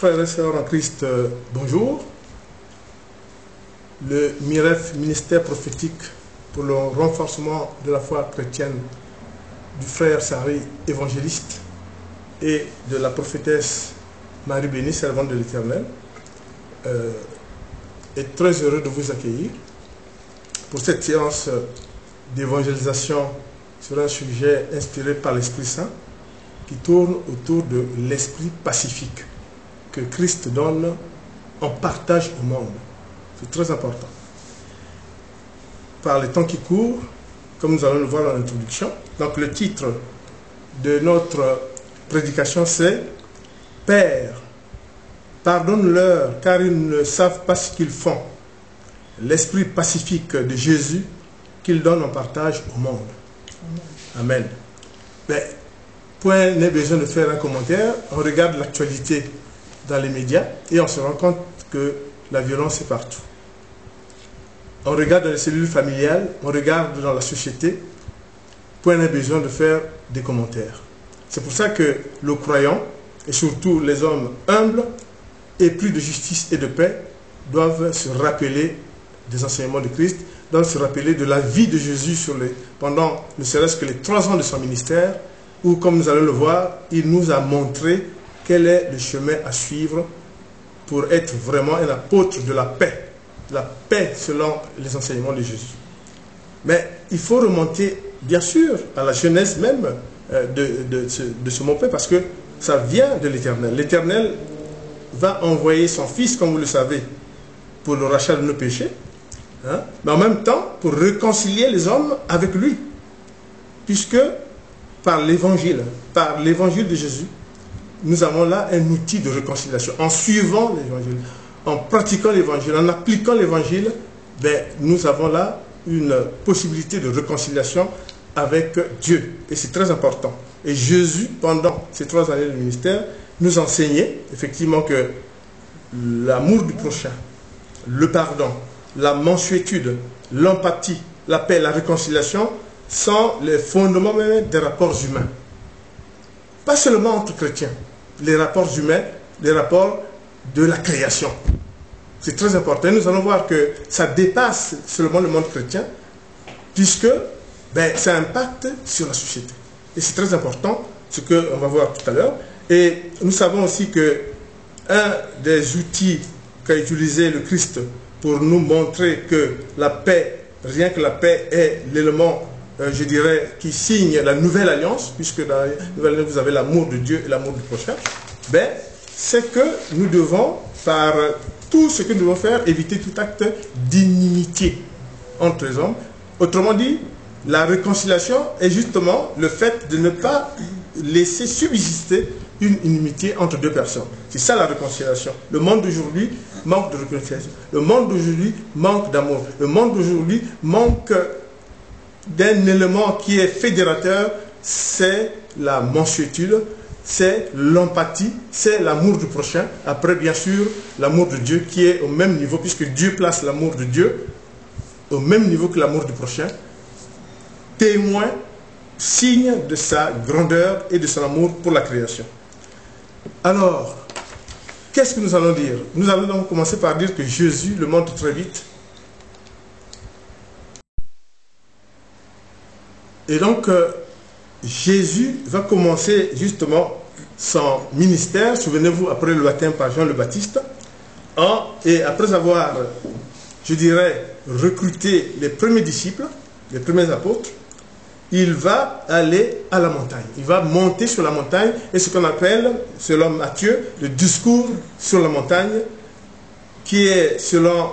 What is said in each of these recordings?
Frères et sœurs en Christ, bonjour. Le MIREF, ministère prophétique pour le renforcement de la foi chrétienne du frère Sari, évangéliste, et de la prophétesse Marie Bénie, servante de l'Éternel, est très heureux de vous accueillir pour cette séance d'évangélisation sur un sujet inspiré par l'Esprit Saint qui tourne autour de l'esprit pacifique que Christ donne en partage au monde. C'est très important. Par les temps qui courent, comme nous allons le voir dans l'introduction, donc le titre de notre prédication c'est « Père, pardonne-leur car ils ne savent pas ce qu'ils font. L'esprit pacifique de Jésus qu'il donne en partage au monde. » Amen. Mais, point n'est besoin de faire un commentaire. On regarde l'actualité dans les médias et on se rend compte que la violence est partout. On regarde dans les cellules familiales, on regarde dans la société. Point n'est besoin de faire des commentaires. C'est pour ça que le croyant, et surtout les hommes humbles, épris de justice et de paix, doivent se rappeler des enseignements de Christ, doivent se rappeler de la vie de Jésus pendant ne serait-ce que les 3 ans de son ministère, où, comme nous allons le voir, il nous a montré quel est le chemin à suivre pour être vraiment un apôtre de la paix selon les enseignements de Jésus. Mais il faut remonter, bien sûr, à la genèse même de ce mot paix, parce que ça vient de l'Éternel. L'Éternel va envoyer son Fils, comme vous le savez, pour le rachat de nos péchés, mais en même temps pour réconcilier les hommes avec lui, puisque par l'évangile de Jésus, nous avons là un outil de réconciliation. En suivant l'évangile, en pratiquant l'évangile, en appliquant l'évangile, nous avons là une possibilité de réconciliation avec Dieu. Et c'est très important. Et Jésus, pendant ces 3 années de ministère, nous enseignait effectivement que l'amour du prochain, le pardon, la mansuétude, l'empathie, la paix, la réconciliation sont les fondements même des rapports humains. Pas seulement entre chrétiens, les rapports humains, les rapports de la création. C'est très important. Et nous allons voir que ça dépasse seulement le monde chrétien, puisque ça impacte sur la société. Et c'est très important, ce qu'on va voir tout à l'heure. Et nous savons aussi que un des outils qu'a utilisé le Christ pour nous montrer que la paix, rien que la paix est l'élément, je dirais, qui signe la nouvelle alliance, puisque dans la nouvelle alliance, vous avez l'amour de Dieu et l'amour du prochain, c'est que nous devons, par tout ce que nous devons faire, éviter tout acte d'inimitié entre les hommes. Autrement dit, la réconciliation est justement le fait de ne pas laisser subsister une inimitié entre 2 personnes. C'est ça la réconciliation. Le monde d'aujourd'hui manque de réconciliation. Le monde d'aujourd'hui manque d'amour. Le monde d'aujourd'hui manque d'un élément qui est fédérateur, c'est la mansuétude, c'est l'empathie, c'est l'amour du prochain. Après, bien sûr, l'amour de Dieu qui est au même niveau, puisque Dieu place l'amour de Dieu au même niveau que l'amour du prochain. Témoin, signe de sa grandeur et de son amour pour la création. Alors, qu'est-ce que nous allons dire? Nous allons donc commencer par dire que Jésus le montre très vite. Et donc, Jésus va commencer justement son ministère, souvenez-vous, après le baptême par Jean le Baptiste, et après avoir, je dirais, recruté les premiers disciples, les premiers apôtres, il va aller à la montagne. Il va monter sur la montagne, et ce qu'on appelle, selon Matthieu, le discours sur la montagne, qui est, selon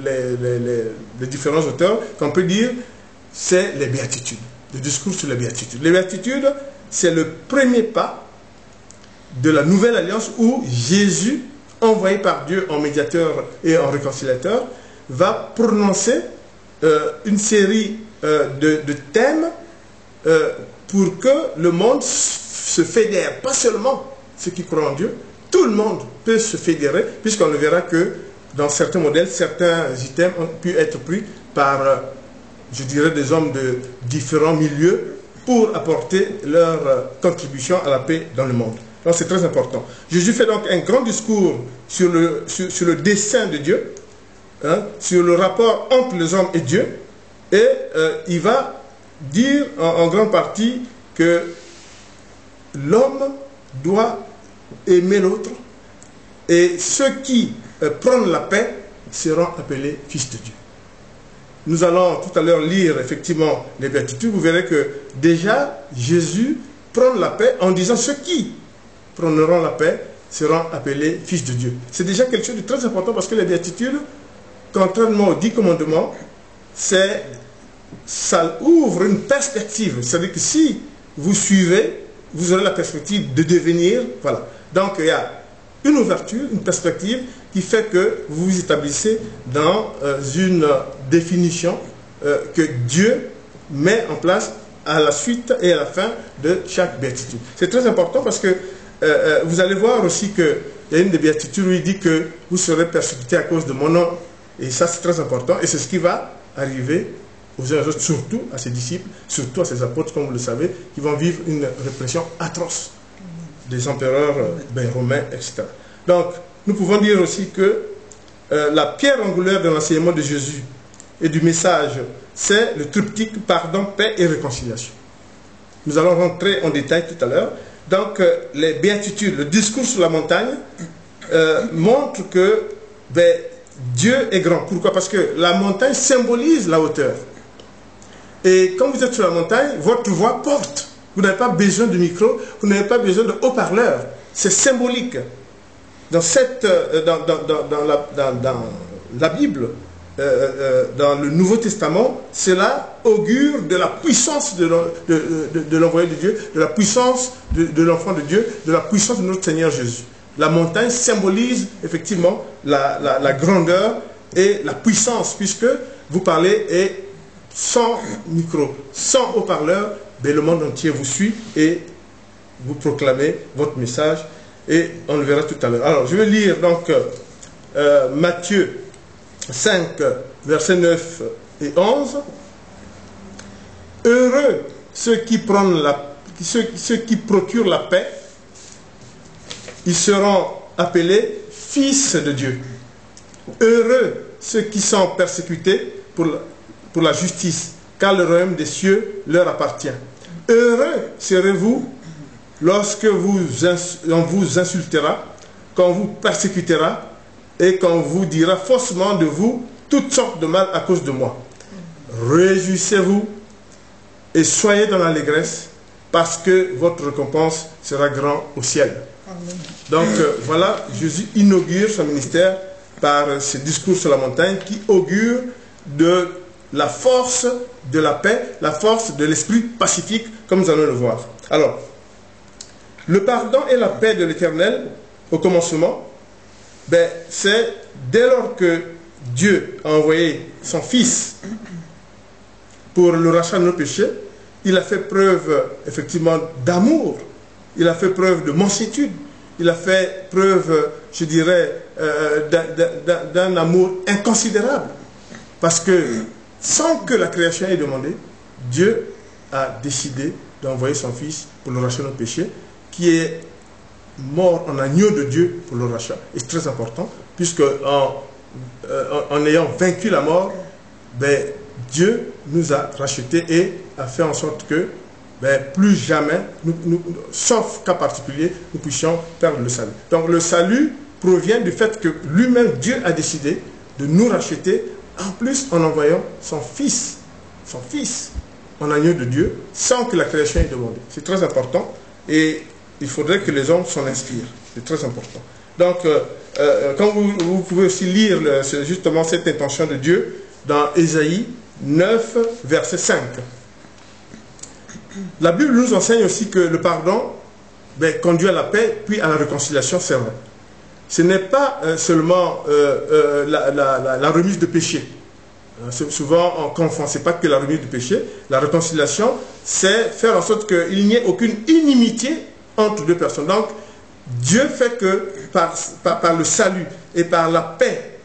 les différents auteurs, qu'on peut dire, c'est les béatitudes. Le discours sur les béatitudes. Les béatitudes, c'est le premier pas de la nouvelle alliance où Jésus, envoyé par Dieu en médiateur et en réconciliateur, va prononcer une série de thèmes pour que le monde se fédère. Pas seulement ceux qui croient en Dieu, tout le monde peut se fédérer, puisqu'on le verra que dans certains modèles, certains items ont pu être pris par, je dirais, des hommes de différents milieux pour apporter leur contribution à la paix dans le monde. Donc c'est très important. Jésus fait donc un grand discours sur le dessein de Dieu, hein, sur le rapport entre les hommes et Dieu, et il va dire en grande partie que l'homme doit aimer l'autre, et ceux qui prennent la paix seront appelés fils de Dieu. Nous allons tout à l'heure lire effectivement les béatitudes. Vous verrez que déjà Jésus prend la paix en disant ceux qui prendront la paix seront appelés fils de Dieu. C'est déjà quelque chose de très important parce que les béatitudes, contrairement aux 10 commandements, ça ouvre une perspective. C'est-à-dire que si vous suivez, vous aurez la perspective de devenir. Voilà. Donc il y a une ouverture, une perspective qui fait que vous vous établissez dans une définition que Dieu met en place à la suite et à la fin de chaque béatitude. C'est très important parce que vous allez voir aussi qu'il y a une des béatitudes où il dit que vous serez persécutés à cause de mon nom. Et ça, c'est très important. Et c'est ce qui va arriver aux uns et aux autres, surtout à ses disciples, surtout à ses apôtres, comme vous le savez, qui vont vivre une répression atroce des empereurs romains, etc. Donc, nous pouvons dire aussi que la pierre angulaire de l'enseignement de Jésus et du message, c'est le triptyque pardon, paix et réconciliation. Nous allons rentrer en détail tout à l'heure. Donc, les béatitudes, le discours sur la montagne, montre que Dieu est grand. Pourquoi? Parce que la montagne symbolise la hauteur. Et quand vous êtes sur la montagne, votre voix porte. Vous n'avez pas besoin de micro, vous n'avez pas besoin de haut-parleur. C'est symbolique. Dans la Bible, dans le Nouveau Testament, cela augure de la puissance de l'envoyé de Dieu, de la puissance de l'enfant de Dieu, de la puissance de notre Seigneur Jésus. La montagne symbolise effectivement la grandeur et la puissance, puisque vous parlez et sans micro, sans haut-parleur, le monde entier vous suit et vous proclamez votre message, et on le verra tout à l'heure. Alors, je vais lire donc Matthieu 5, versets 9 et 11. Heureux ceux qui procurent la paix, ils seront appelés fils de Dieu. Heureux ceux qui sont persécutés pour la justice, car le royaume des cieux leur appartient. Heureux serez-vous lorsque on vous insultera, qu'on vous persécutera et qu'on vous dira faussement de vous toutes sortes de mal à cause de moi. Réjouissez-vous et soyez dans l'allégresse, parce que votre récompense sera grande au ciel. Amen. Donc voilà, Jésus inaugure son ministère par ce discours sur la montagne qui augure de la force de la paix, la force de l'esprit pacifique, comme nous allons le voir. Alors, le pardon et la paix de l'Éternel, au commencement, c'est dès lors que Dieu a envoyé son Fils pour le rachat de nos péchés, il a fait preuve effectivement d'amour, il a fait preuve de mansuétude, il a fait preuve, je dirais, d'un amour inconsidérable. Parce que sans que la création ait demandé, Dieu a décidé d'envoyer son Fils pour le rachat de nos péchés, qui est mort en agneau de Dieu pour le rachat. Et c'est très important, puisque en ayant vaincu la mort, Dieu nous a rachetés et a fait en sorte que plus jamais, sauf cas particulier, nous puissions perdre le salut. Donc le salut provient du fait que lui-même, Dieu a décidé de nous racheter, en plus en envoyant son Fils en agneau de Dieu, sans que la création ait demandé. C'est très important et il faudrait que les hommes s'en inspirent. C'est très important. Donc, quand vous pouvez aussi lire justement cette intention de Dieu dans Ésaïe 9, verset 5. La Bible nous enseigne aussi que le pardon conduit à la paix, puis à la réconciliation, c'est vrai. Ce n'est pas seulement la remise de péché. Souvent on confond, ce n'est pas que la remise de péché. La réconciliation, c'est faire en sorte qu'il n'y ait aucune inimitié entre deux personnes. Donc, Dieu fait que par le salut et par la paix,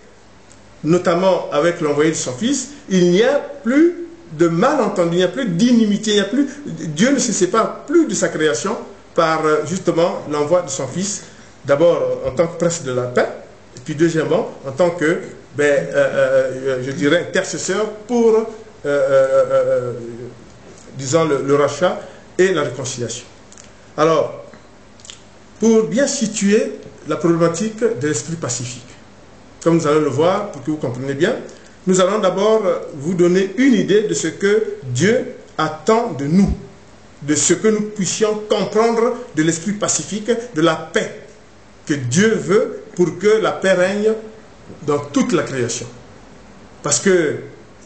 notamment avec l'envoyé de son Fils, il n'y a plus de malentendu, il n'y a plus d'inimitié, Dieu ne se sépare plus de sa création par justement l'envoi de son Fils, d'abord en tant que prince de la paix, et puis deuxièmement en tant que, je dirais, intercesseur pour, disons, le rachat et la réconciliation. Alors, pour bien situer la problématique de l'esprit pacifique, comme nous allons le voir, pour que vous compreniez bien, nous allons d'abord vous donner une idée de ce que Dieu attend de nous, de ce que nous puissions comprendre de l'esprit pacifique, de la paix que Dieu veut pour que la paix règne dans toute la création. Parce que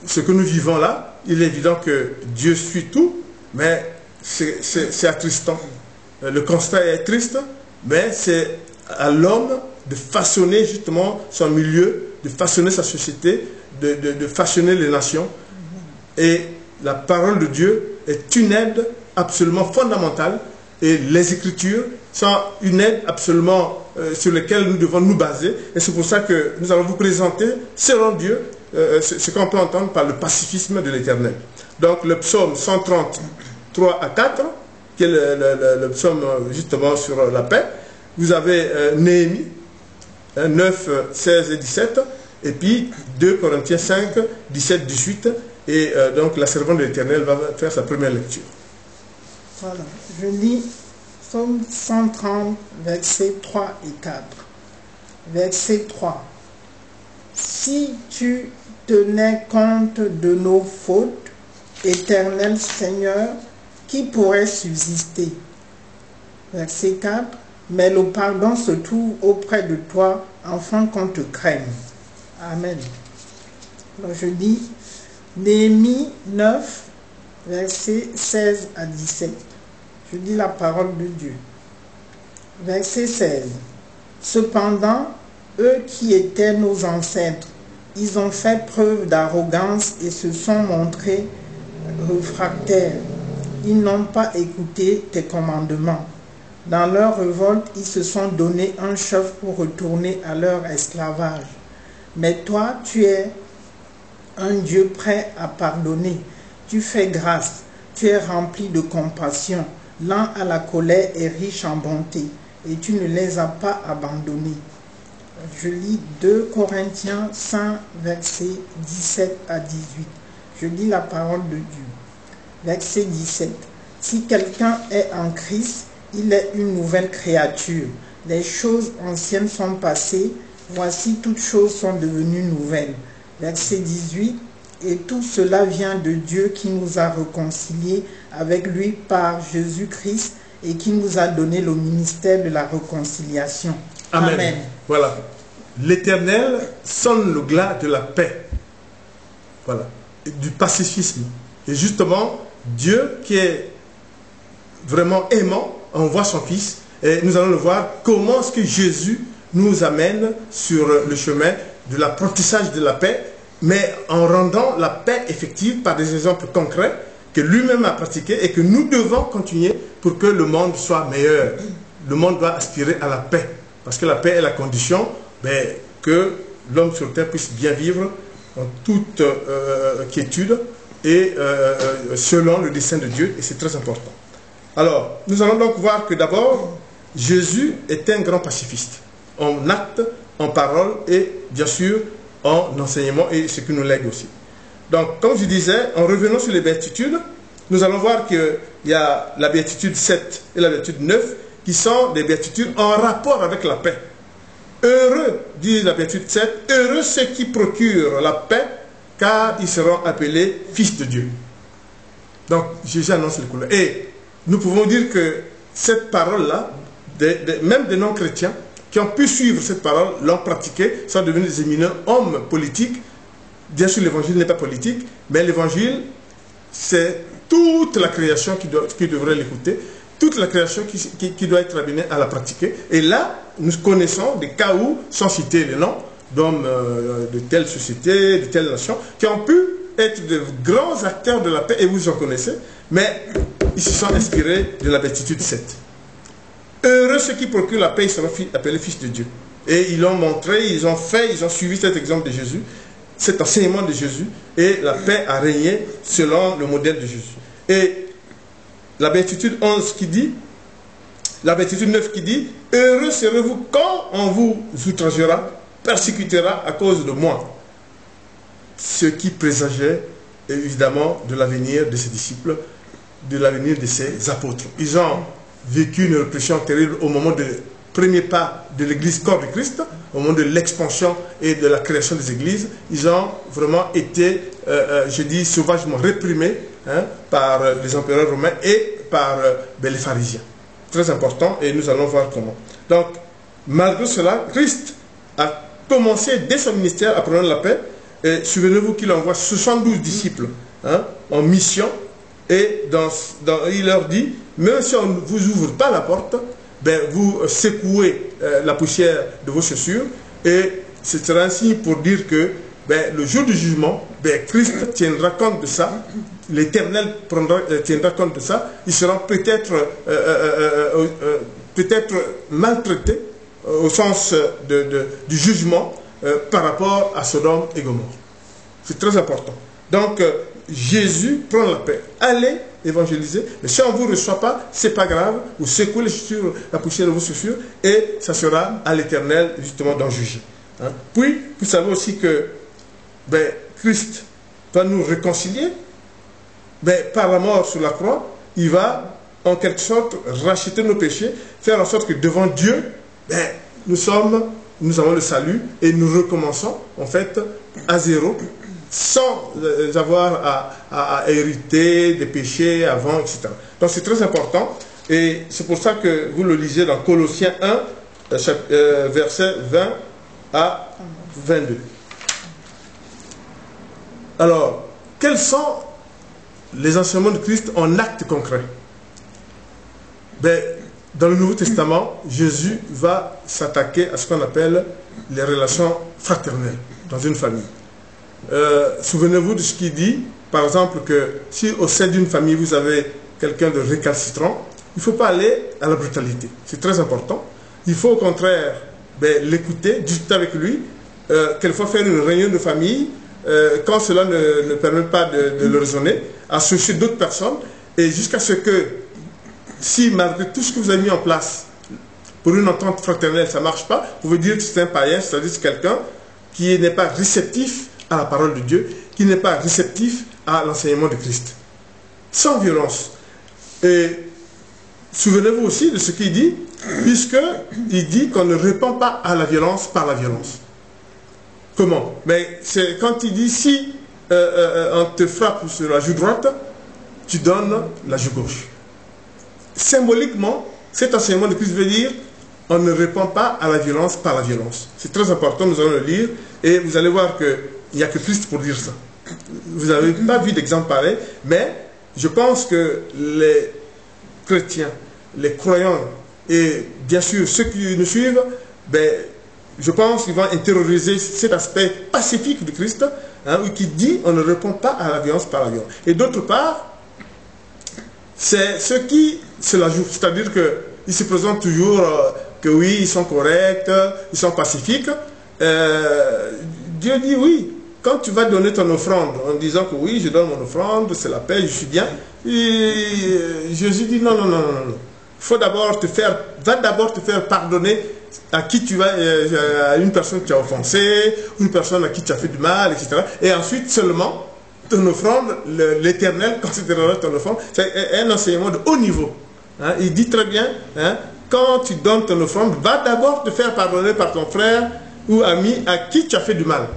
ce que nous vivons là, il est évident que Dieu suit tout, mais c'est attristant. Le constat est triste, mais c'est à l'homme de façonner justement son milieu, de façonner sa société, de façonner les nations. Et la parole de Dieu est une aide absolument fondamentale, et les Écritures sont une aide absolument sur laquelle nous devons nous baser. Et c'est pour ça que nous allons vous présenter, selon Dieu, ce qu'on peut entendre par le pacifisme de l'Éternel. Donc le psaume 133 à 4, qui est le psaume justement sur la paix. Vous avez Néhémie 9, 16 et 17, et puis 2 Corinthiens 5, 17, 18, et donc la servante de l'Éternel va faire sa première lecture. Voilà, je lis psaume 130, versets 3 et 4. Verset 3. Si tu tenais compte de nos fautes, Éternel Seigneur, qui pourrait subsister? Verset 4. Mais le pardon se trouve auprès de toi, afin qu'on te craigne. Amen. Donc je lis Néhémie 9, versets 16 à 17. Je lis la parole de Dieu. Verset 16. Cependant, eux qui étaient nos ancêtres, ils ont fait preuve d'arrogance et se sont montrés réfractaires. Ils n'ont pas écouté tes commandements. Dans leur révolte, ils se sont donné un chef pour retourner à leur esclavage. Mais toi, tu es un Dieu prêt à pardonner. Tu fais grâce. Tu es rempli de compassion, lent à la colère et riche en bonté. Et tu ne les as pas abandonnés. Je lis 2 Corinthiens 5, versets 17 à 18. Je lis la parole de Dieu. Verset 17. Si quelqu'un est en Christ, il est une nouvelle créature. Les choses anciennes sont passées, voici toutes choses sont devenues nouvelles. Verset 18. Et tout cela vient de Dieu qui nous a réconciliés avec lui par Jésus-Christ et qui nous a donné le ministère de la réconciliation. Amen. Amen. Voilà. L'Éternel sonne le glas de la paix. Voilà. Et du pacifisme. Et justement, Dieu qui est vraiment aimant, envoie son Fils. Et nous allons le voir, comment est-ce que Jésus nous amène sur le chemin de l'apprentissage de la paix, mais en rendant la paix effective par des exemples concrets que lui-même a pratiqués et que nous devons continuer pour que le monde soit meilleur. Le monde doit aspirer à la paix, parce que la paix est la condition que l'homme sur terre puisse bien vivre en toute quiétude et selon le dessein de Dieu, et c'est très important. Alors, nous allons donc voir que d'abord, Jésus est un grand pacifiste, en acte, en parole et bien sûr en enseignement, et ce qu'il nous lègue aussi. Donc, comme je disais, en revenant sur les béatitudes, nous allons voir qu'il y a la béatitude 7 et la béatitude 9 qui sont des béatitudes en rapport avec la paix. Heureux, dit la béatitude 7, heureux ceux qui procurent la paix, car ils seront appelés fils de Dieu. Donc, Jésus annonce le couleur. Et nous pouvons dire que cette parole-là, même des non-chrétiens qui ont pu suivre cette parole, l'ont pratiquée, sont devenus des éminents hommes politiques. Bien sûr, l'évangile n'est pas politique, mais l'évangile, c'est toute la création qui devrait l'écouter, toute la création qui doit être amenée à la pratiquer. Et là, nous connaissons des cas où sont cités les noms d'hommes de telle société, de telle nation, qui ont pu être de grands acteurs de la paix, et vous en connaissez, mais ils se sont inspirés de la béatitude 7. Heureux ceux qui procurent la paix, ils seront appelés fils de Dieu. Et ils l'ont montré, ils ont suivi cet exemple de Jésus, cet enseignement de Jésus, et la paix a régné selon le modèle de Jésus. Et la béatitude 11 qui dit, la béatitude 9 qui dit « Heureux serez-vous quand on vous outragera, persécutera à cause de moi. » Ce qui présageait évidemment de l'avenir de ses disciples, de l'avenir de ses apôtres. Ils ont vécu une répression terrible au moment du premier pas de l'église corps du Christ, au moment de l'expansion et de la création des églises. Ils ont vraiment été, je dis, sauvagement réprimés par les empereurs romains et par les pharisiens. Très important, et nous allons voir comment. Donc, malgré cela, Christ a commencé dès son ministère à prendre la paix. Et souvenez-vous qu'il envoie 72 disciples en mission, et il leur dit, même si on ne vous ouvre pas la porte, ben, vous secouez la poussière de vos chaussures, et ce sera un signe pour dire que ben, le jour du jugement, ben, Christ tiendra compte de ça, l'Éternel tiendra compte de ça, ils seront peut-être maltraités au sens du jugement par rapport à Sodome et Gomorrhe. C'est très important. Donc, Jésus prend la paix. Allez évangéliser, mais si on ne vous reçoit pas, c'est pas grave, vous secouez les chaussures, la poussière de vos chaussures, et ça sera à l'Éternel justement d'en juger. Puis, vous savez aussi que ben, Christ va nous réconcilier, ben, par la mort sur la croix, il va en quelque sorte racheter nos péchés, faire en sorte que devant Dieu, ben, nous avons le salut, et nous recommençons en fait à zéro, sans avoir à hériter des péchés avant, etc. Donc c'est très important, et c'est pour ça que vous le lisez dans Colossiens 1, versets 20 à 22. Alors, quels sont les enseignements de Christ en actes concrets? Ben, dans le Nouveau Testament, Jésus va s'attaquer à ce qu'on appelle les relations fraternelles dans une famille. Souvenez-vous de ce qu'il dit, par exemple, que si au sein d'une famille vous avez quelqu'un de récalcitrant, il ne faut pas aller à la brutalité. C'est très important. Il faut au contraire ben, l'écouter, discuter avec lui, quelquefois faire une réunion de famille, quand cela ne permet pas de le raisonner, associer d'autres personnes, et jusqu'à ce que, si malgré tout ce que vous avez mis en place, pour une entente fraternelle, ça ne marche pas, vous pouvez dire que c'est un païen, c'est-à-dire c'est quelqu'un qui n'est pas réceptif à la parole de Dieu, qui n'est pas réceptif à l'enseignement de Christ. Sans violence. Et souvenez-vous aussi de ce qu'il dit, puisqu'il dit qu'on ne répond pas à la violence par la violence. Comment? Mais c'est quand il dit, si on te frappe sur la joue droite, tu donnes la joue gauche. Symboliquement, cet enseignement de Christ veut dire, on ne répond pas à la violence par la violence. C'est très important, nous allons le lire, et vous allez voir que il n'y a que Christ pour dire ça. Vous n'avez pas vu d'exemple pareil, mais je pense que les chrétiens, les croyants, et bien sûr ceux qui nous suivent, ben, je pense qu'ils vont intérioriser cet aspect pacifique de Christ, qui dit on ne répond pas à la violence par la violence. Et d'autre part, c'est ceux qui se la jouent, c'est-à-dire qu'ils se présentent toujours que oui, ils sont corrects, ils sont pacifiques. Dieu dit oui. Quand tu vas donner ton offrande en disant que oui, je donne mon offrande, c'est la paix, je suis bien, et Jésus dit non, non, non, non, non. Faut d'abord va d'abord te faire pardonner à qui tu vas, à une personne que tu as offensée, une personne à qui tu as fait du mal, etc. Et ensuite seulement, ton offrande, l'Éternel considérera ton offrande. C'est un enseignement de haut niveau. Il dit très bien, quand tu donnes ton offrande, va d'abord te faire pardonner par ton frère ou ami à qui tu as fait du mal.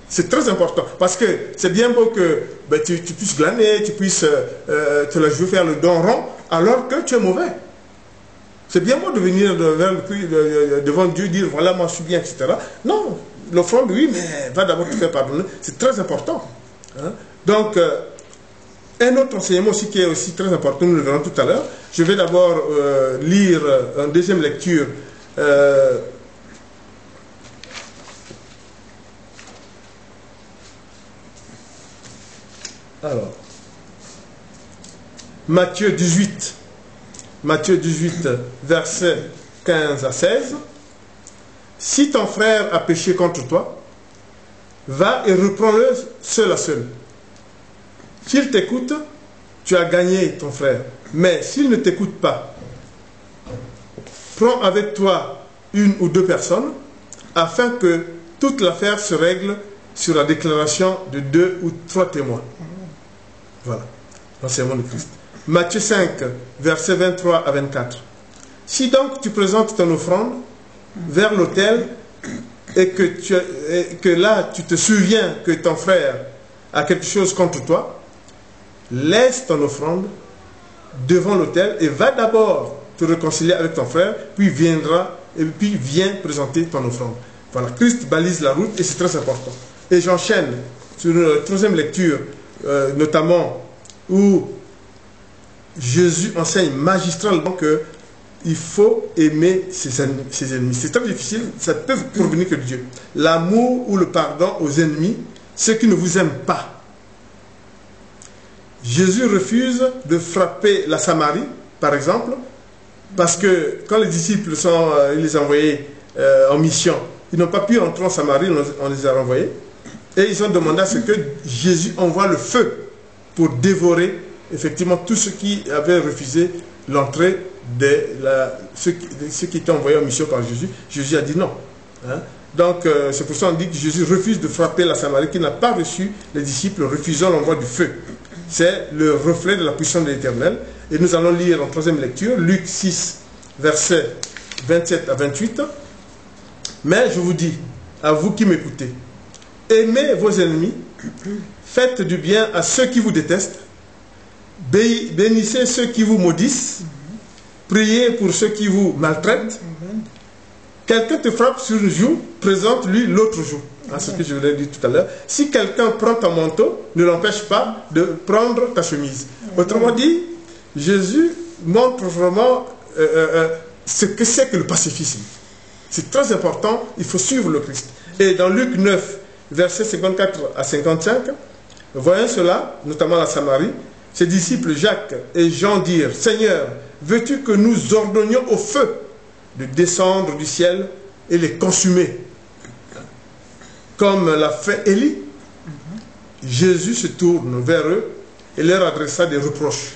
C'est très important, parce que c'est bien beau que ben, tu puisses glaner, tu puisses te la jouer, faire le don rond, alors que tu es mauvais. C'est bien beau de venir devant Dieu, dire voilà, moi je suis bien, etc. Non, l'offrande, oui, mais va d'abord te faire pardonner. C'est très important. Donc, un autre enseignement aussi qui est aussi très important, nous le verrons tout à l'heure. Je vais d'abord lire en deuxième lecture alors, Matthieu 18, versets 15 à 16. Si ton frère a péché contre toi, va et reprends-le seul à seul. S'il t'écoute, tu as gagné ton frère. Mais s'il ne t'écoute pas, prends avec toi une ou deux personnes, afin que toute l'affaire se règle sur la déclaration de 2 ou 3 témoins. Voilà, l'enseignement de Christ. Matthieu 5, versets 23 à 24. Si donc tu présentes ton offrande vers l'autel et que là tu te souviens que ton frère a quelque chose contre toi, laisse ton offrande devant l'autel et va d'abord te réconcilier avec ton frère, puis viens présenter ton offrande. Voilà, Christ balise la route et c'est très important. Et j'enchaîne sur une troisième lecture, notamment où Jésus enseigne magistralement qu'il faut aimer ses ennemis. C'est très difficile, ça ne peut provenir que de Dieu. L'amour ou le pardon aux ennemis, ceux qui ne vous aiment pas. Jésus refuse de frapper la Samarie, par exemple, parce que quand les disciples il les a envoyés en mission, ils n'ont pas pu entrer en Samarie, on les a renvoyés. Et ils ont demandé à ce que Jésus envoie le feu pour dévorer effectivement tous ceux qui avaient refusé l'entrée de ceux qui étaient envoyés en mission par Jésus. Jésus a dit non. Hein? Donc c'est pour ça qu'on dit que Jésus refuse de frapper la Samarie qui n'a pas reçu les disciples, refusant l'envoi du feu. C'est le reflet de la puissance de l'Éternel. Et nous allons lire en troisième lecture, Luc 6, versets 27 à 28. Mais je vous dis, à vous qui m'écoutez, aimez vos ennemis, faites du bien à ceux qui vous détestent, bénissez ceux qui vous maudissent, priez pour ceux qui vous maltraitent. Quelqu'un te frappe sur une joue, présente-lui l'autre joue. C'est ce que je vous ai dit tout à l'heure. Si quelqu'un prend ton manteau, ne l'empêche pas de prendre ta chemise. Autrement dit, Jésus montre vraiment ce que c'est que le pacifisme. C'est très important, il faut suivre le Christ. Et dans Luc 9, versets 54 à 55, voyant cela, notamment la Samarie, ses disciples Jacques et Jean dirent, « Seigneur, veux-tu que nous ordonnions au feu de descendre du ciel et les consumer, comme l'a fait Élie ?» Jésus se tourne vers eux et leur adressa des reproches,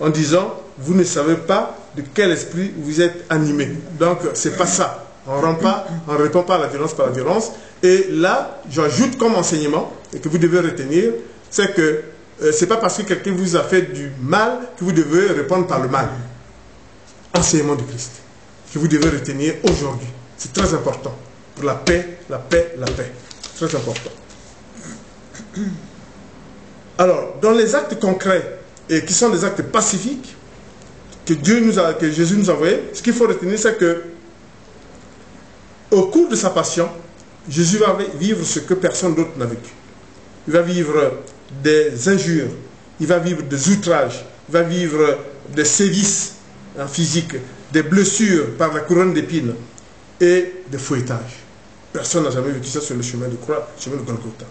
en disant, « Vous ne savez pas de quel esprit vous êtes animés. » Donc, c'est pas ça. On ne répond pas à la violence par la violence. Et là, j'ajoute comme enseignement, et que vous devez retenir, c'est que ce n'est pas parce que quelqu'un vous a fait du mal que vous devez répondre par le mal. Enseignement de Christ, que vous devez retenir aujourd'hui. C'est très important. Pour la paix, la paix, la paix. Très important. Alors, dans les actes concrets, et qui sont des actes pacifiques, que Jésus nous a envoyés, ce qu'il faut retenir, c'est que au cours de sa passion, Jésus va vivre ce que personne d'autre n'a vécu. Il va vivre des injures, il va vivre des outrages, il va vivre des sévices physiques, des blessures par la couronne d'épines et des fouettages. Personne n'a jamais vécu ça sur le chemin de croix, le chemin de Golgotha.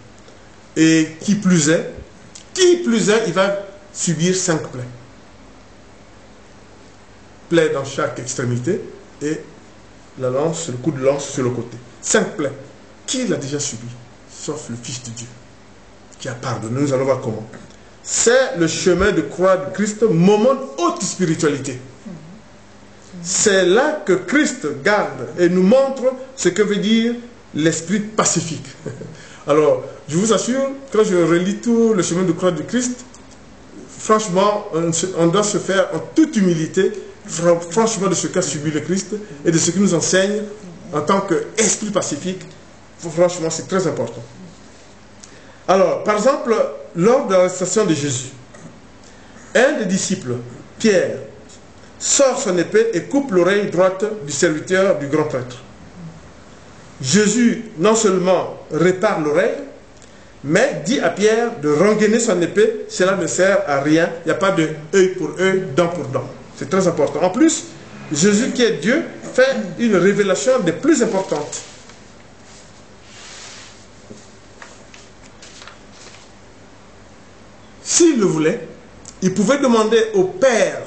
Et qui plus est, il va subir 5 plaies. Plaies dans chaque extrémité et la lance, le coup de lance sur le côté. 5 plaies. Qui l'a déjà subi? Sauf le Fils de Dieu, qui a pardonné. Nous allons voir comment. C'est le chemin de croix de Christ, moment de haute spiritualité. C'est là que Christ garde et nous montre ce que veut dire l'esprit pacifique. Alors, je vous assure, quand je relis tout le chemin de croix de Christ, franchement, on doit se faire en toute humilité, franchement, de ce qu'a subi le Christ et de ce qu'il nous enseigne en tant qu'esprit pacifique. Franchement, c'est très important. Alors, par exemple, lors de l'arrestation de Jésus, un des disciples, Pierre, sort son épée et coupe l'oreille droite du serviteur du grand prêtre. Jésus, non seulement répare l'oreille, mais dit à Pierre de rengainer son épée, cela ne sert à rien, il n'y a pas de œil pour œil, dent pour dent. C'est très important. En plus, Jésus qui est Dieu fait une révélation des plus importantes. S'il le voulait, il pouvait demander au Père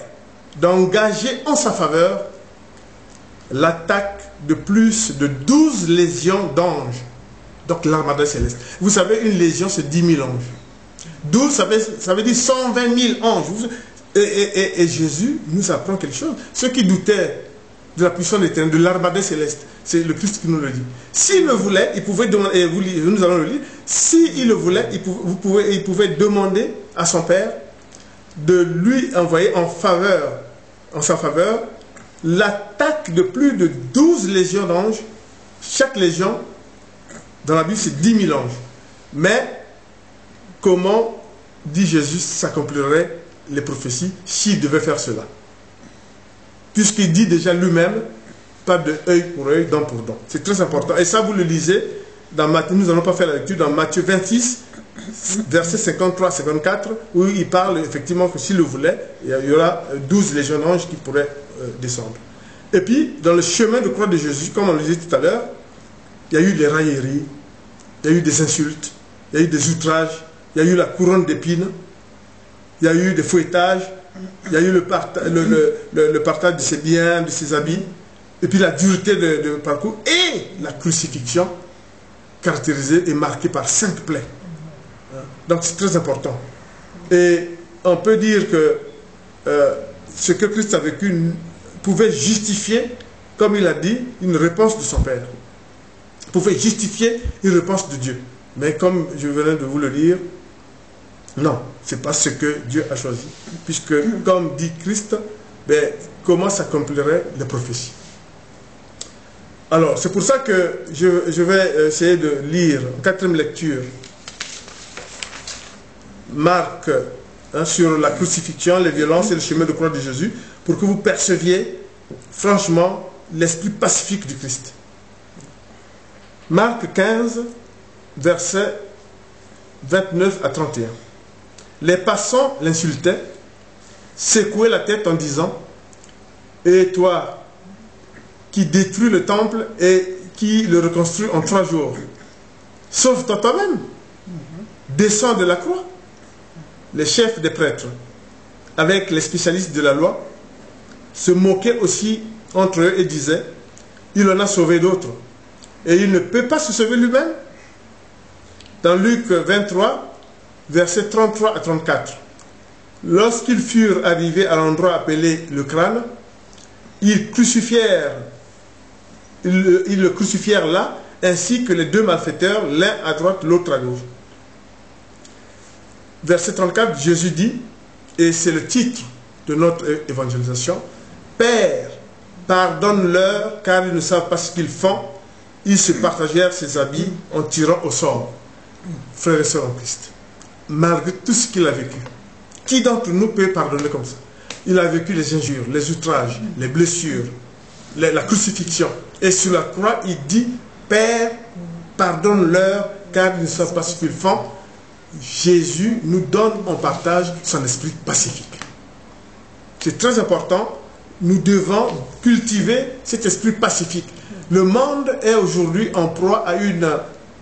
d'engager en sa faveur l'attaque de plus de 12 légions d'anges. Donc l'armada céleste. Vous savez, une légion, c'est 10 000 anges. 12, ça veut dire 120 000 anges. Et Jésus nous apprend quelque chose. Ceux qui doutaient de la puissance de l'éternel, de l'armada céleste. C'est le Christ qui nous le dit. S'il le voulait, il pouvait demander, et nous allons le lire, s'il le voulait, il pouvait demander à son Père de lui envoyer en sa faveur, l'attaque de plus de 12 légions d'anges. Chaque légion, dans la Bible, c'est 10 000 anges. Mais, comment, dit Jésus, s'accompliraient les prophéties s'il devait faire cela? Puisqu'il dit déjà lui-même, pas de œil pour œil, dent pour dent. C'est très important. Et ça, vous le lisez dans Matthieu, nous n'allons pas faire la lecture, dans Matthieu 26, versets 53 à 54, où il parle effectivement que s'il le voulait, il y aura 12 légions d'anges qui pourraient descendre. Et puis, dans le chemin de croix de Jésus, comme on le disait tout à l'heure, il y a eu des railleries, il y a eu des insultes, il y a eu des outrages, il y a eu la couronne d'épines, il y a eu des fouettages, il y a eu le partage de ses biens, de ses habits, et puis la dureté de parcours, et la crucifixion, caractérisée et marquée par 5 plaies. Donc c'est très important. Et on peut dire que ce que Christ a vécu pouvait justifier, comme il a dit, une réponse de son Père. Pouvait justifier une réponse de Dieu. Mais comme je venais de vous le dire, non, ce n'est pas ce que Dieu a choisi. Puisque, comme dit Christ, ben, comment s'accompliraient les prophéties. Alors, c'est pour ça que je vais essayer de lire, en 4e lecture, Marc, sur la crucifixion, les violences et le chemin de croix de Jésus, pour que vous perceviez, franchement, l'esprit pacifique du Christ. Marc 15, versets 29 à 31. Les passants l'insultaient, secouaient la tête en disant, « Et toi, qui détruis le temple et qui le reconstruis en 3 jours, sauve-toi toi-même, descends de la croix. » Les chefs des prêtres, avec les spécialistes de la loi, se moquaient aussi entre eux et disaient, « Il en a sauvé d'autres, et il ne peut pas se sauver lui-même. » Dans Luc 23, versets 33 à 34, lorsqu'ils furent arrivés à l'endroit appelé le crâne, ils le crucifièrent là, ainsi que les 2 malfaiteurs, l'un à droite, l'autre à gauche. Verset 34, Jésus dit, et c'est le titre de notre évangélisation, « Père, pardonne-leur, car ils ne savent pas ce qu'ils font. » Ils se partagèrent ses habits en tirant au sort. Frères et sœurs en Christ, malgré tout ce qu'il a vécu, qui d'entre nous peut pardonner comme ça? Il a vécu les injures, les outrages, les blessures, la crucifixion. Et sur la croix, il dit, « Père, pardonne-leur, car ils ne savent pas ce qu'ils font. » Jésus nous donne en partage son esprit pacifique. C'est très important. Nous devons cultiver cet esprit pacifique. Le monde est aujourd'hui en proie à une,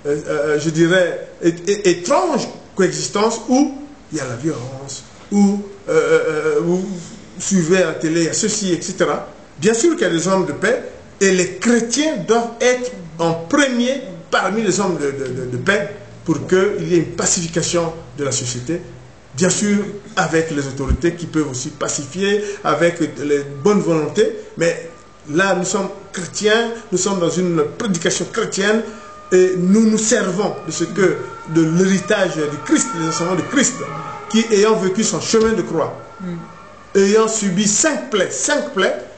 je dirais, étrange coexistence où il y a la violence, où vous suivez à la télé, il y a ceci, etc. Bien sûr qu'il y a des hommes de paix, et les chrétiens doivent être en premier parmi les hommes de paix, pour qu'il y ait une pacification de la société, bien sûr avec les autorités qui peuvent aussi pacifier, avec les bonnes volontés, mais là nous sommes chrétiens, nous sommes dans une prédication chrétienne, et nous nous servons de l'héritage du Christ, des enseignements de Christ, qui ayant vécu son chemin de croix, ayant subi 5 plaies,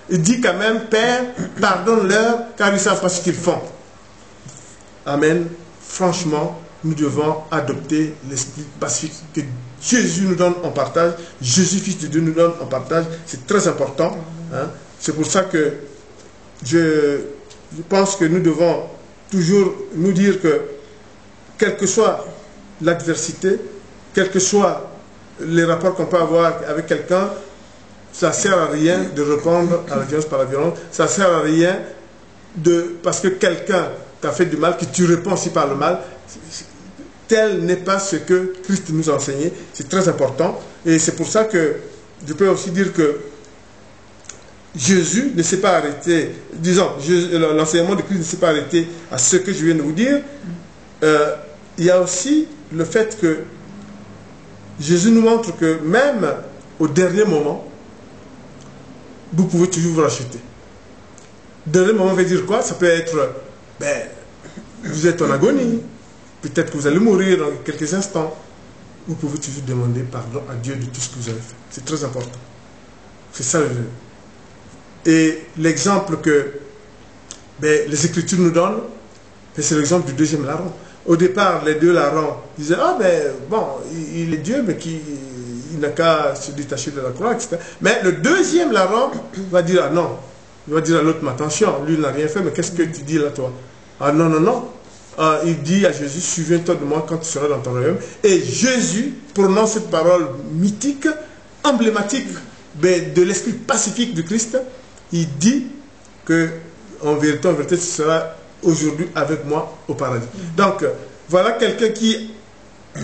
il dit quand même, Père, pardonne-leur, car ils ne savent pas ce qu'ils font. Amen. Franchement, nous devons adopter l'esprit pacifique que Jésus nous donne en partage, Jésus Fils de Dieu nous donne en partage. C'est très important. Hein. C'est pour ça que je pense que nous devons toujours nous dire que, quelle que soit l'adversité, quels que soient les rapports qu'on peut avoir avec quelqu'un, ça ne sert à rien de répondre à la violence par la violence. Ça ne sert à rien parce que quelqu'un t'a fait du mal, que tu réponds aussi par le mal. Tel n'est pas ce que Christ nous a enseigné. C'est très important. Et c'est pour ça que je peux aussi dire que Jésus ne s'est pas arrêté, disons, l'enseignement de Christ ne s'est pas arrêté à ce que je viens de vous dire. Il y a aussi le fait que Jésus nous montre que même au dernier moment, vous pouvez toujours vous racheter. Dernier moment veut dire quoi? Ça peut être, ben, vous êtes en agonie, peut-être que vous allez mourir dans quelques instants. Vous pouvez toujours demander pardon à Dieu de tout ce que vous avez fait. C'est très important. C'est ça le jeu. Et l'exemple que les Écritures nous donnent, c'est l'exemple du deuxième larron. Au départ, les deux larrons disaient, ah ben bon, il est Dieu, mais il n'a qu'à se détacher de la croix, etc. Mais le deuxième larron va dire, ah non, il va dire à l'autre, mais attention, lui il n'a rien fait, mais qu'est-ce que tu dis là toi? Ah non, non, non. Il dit à Jésus, souviens-toi de moi quand tu seras dans ton royaume. Et Jésus prononce cette parole mythique, emblématique de l'esprit pacifique du Christ. Il dit que en vérité, tu seras aujourd'hui avec moi au paradis. Donc, voilà quelqu'un qui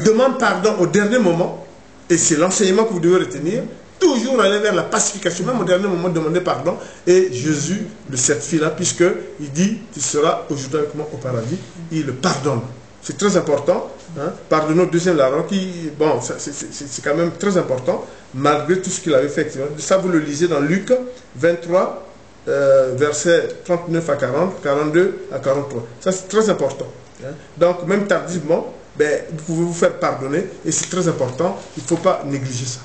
demande pardon au dernier moment, et c'est l'enseignement que vous devez retenir, toujours aller vers la pacification, même au dernier moment, demander pardon, et Jésus le certifie là, puisqu'il dit, tu seras aujourd'hui avec moi au paradis, il le pardonne. C'est très important, hein? Pardonner au deuxième larron, qui, bon, c'est quand même très important, malgré tout ce qu'il avait fait. Ça, vous le lisez dans Luc 23, versets 39 à 40, 42 à 43. Ça, c'est très important. Hein? Donc, même tardivement, vous pouvez vous faire pardonner, et c'est très important, il ne faut pas négliger ça.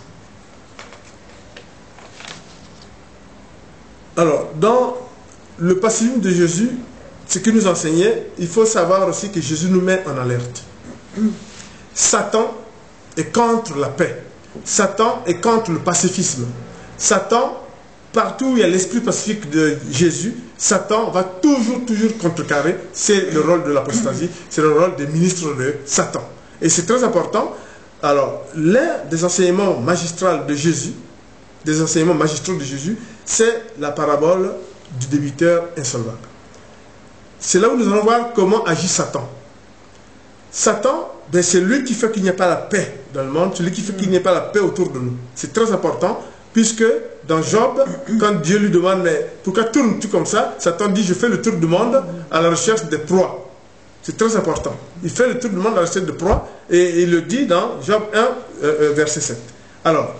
Alors, dans le pacifisme de Jésus, ce qu'il nous enseignait, il faut savoir aussi que Jésus nous met en alerte. Satan est contre la paix. Satan est contre le pacifisme. Satan, partout où il y a l'esprit pacifique de Jésus, Satan va toujours contrecarrer. C'est le rôle de l'apostasie, c'est le rôle des ministres de Satan. Et c'est très important. Alors, l'un des enseignements magistraux de Jésus, c'est la parabole du débiteur insolvable. C'est là où nous allons voir comment agit Satan. Satan, c'est lui qui fait qu'il n'y a pas la paix dans le monde, c'est lui qui fait qu'il n'y ait pas la paix autour de nous. C'est très important, puisque dans Job, quand Dieu lui demande, mais pourquoi tournes-tu comme ça? Satan dit, je fais le tour du monde à la recherche des proies. C'est très important. Il fait le tour du monde à la recherche de proies, et il le dit dans Job 1, verset 7. Alors,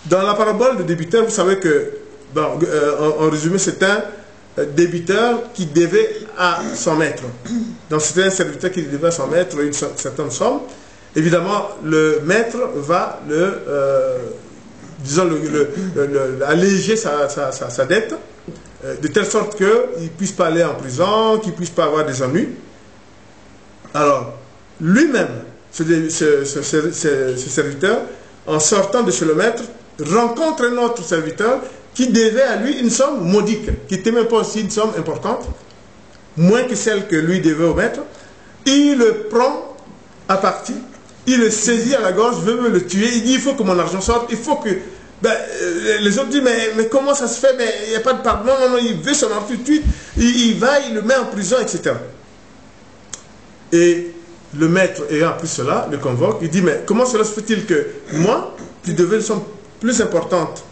dans la parabole de débiteur, vous savez que, en résumé, c'est un débiteur qui devait à son maître. Donc c'était un serviteur qui devait à son maître une certaine somme. Évidemment, le maître va alléger sa dette, de telle sorte qu'il ne puisse pas aller en prison, qu'il ne puisse pas avoir des ennuis. Alors, lui-même, ce serviteur, en sortant de chez le maître, rencontre un autre serviteur qui devait à lui une somme modique, qui n'était même pas aussi une somme importante, moins que celle que lui devait au maître. Il le prend à partie, il le saisit à la gorge, veut me le tuer, il dit il faut que mon argent sorte, il faut que... les autres disent mais comment ça se fait, mais il n'y a pas de pardon, non, il veut son argent tout de suite, il va, il le met en prison, etc. Et le maître ayant appris cela, le convoque, il dit mais comment cela se fait-il que moi, qui devais une somme plus importante,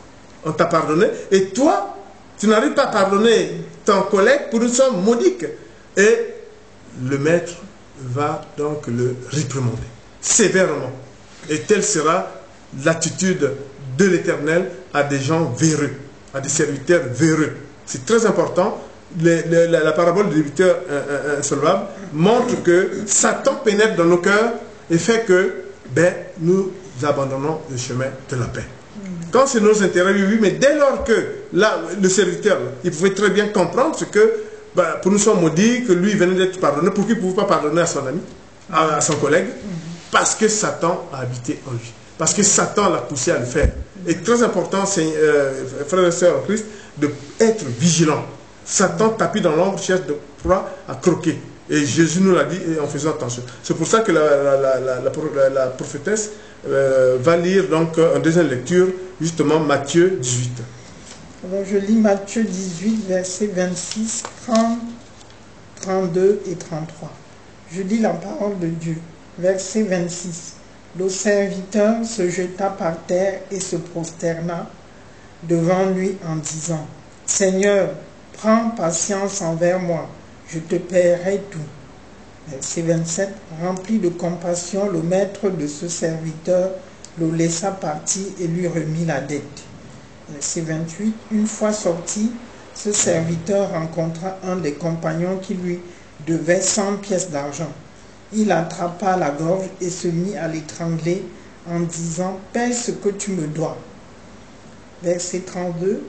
on t'a pardonné, et toi, tu n'arrives pas à pardonner ton collègue pour une somme modique. Et le maître va donc le réprimander, sévèrement. Et telle sera l'attitude de l'Éternel à des gens véreux, à des serviteurs véreux. C'est très important. La parabole du débiteur insolvable montre que Satan pénètre dans nos cœurs et fait que nous abandonnons le chemin de la paix. Quand c'est nos intérêts, oui, mais dès lors que là, le serviteur, il pouvait très bien comprendre ce que, pour nous sommes maudits, que lui venait d'être pardonné, pourquoi il ne pouvait pas pardonner à son ami, à son collègue? Parce que Satan a habité en lui. Parce que Satan l'a poussé à le faire. Et très important, frères et sœurs en Christ, d'être vigilant. Satan tapis dans l'ombre, cherche de proie à croquer. Et Jésus nous l'a dit en faisant attention. C'est pour ça que la prophétesse va lire donc en deuxième lecture justement Matthieu 18. Alors je lis Matthieu 18, versets 26, 30, 32 et 33. Je lis la parole de Dieu. Verset 26. Le serviteur se jeta par terre et se prosterna devant lui en disant, Seigneur, prends patience envers moi, je te paierai tout. Verset 27. Rempli de compassion, le maître de ce serviteur le laissa partir et lui remit la dette. Verset 28. Une fois sorti, ce serviteur rencontra un des compagnons qui lui devait 100 pièces d'argent. Il attrapa la gorge et se mit à l'étrangler en disant « Paie ce que tu me dois. » Verset 32.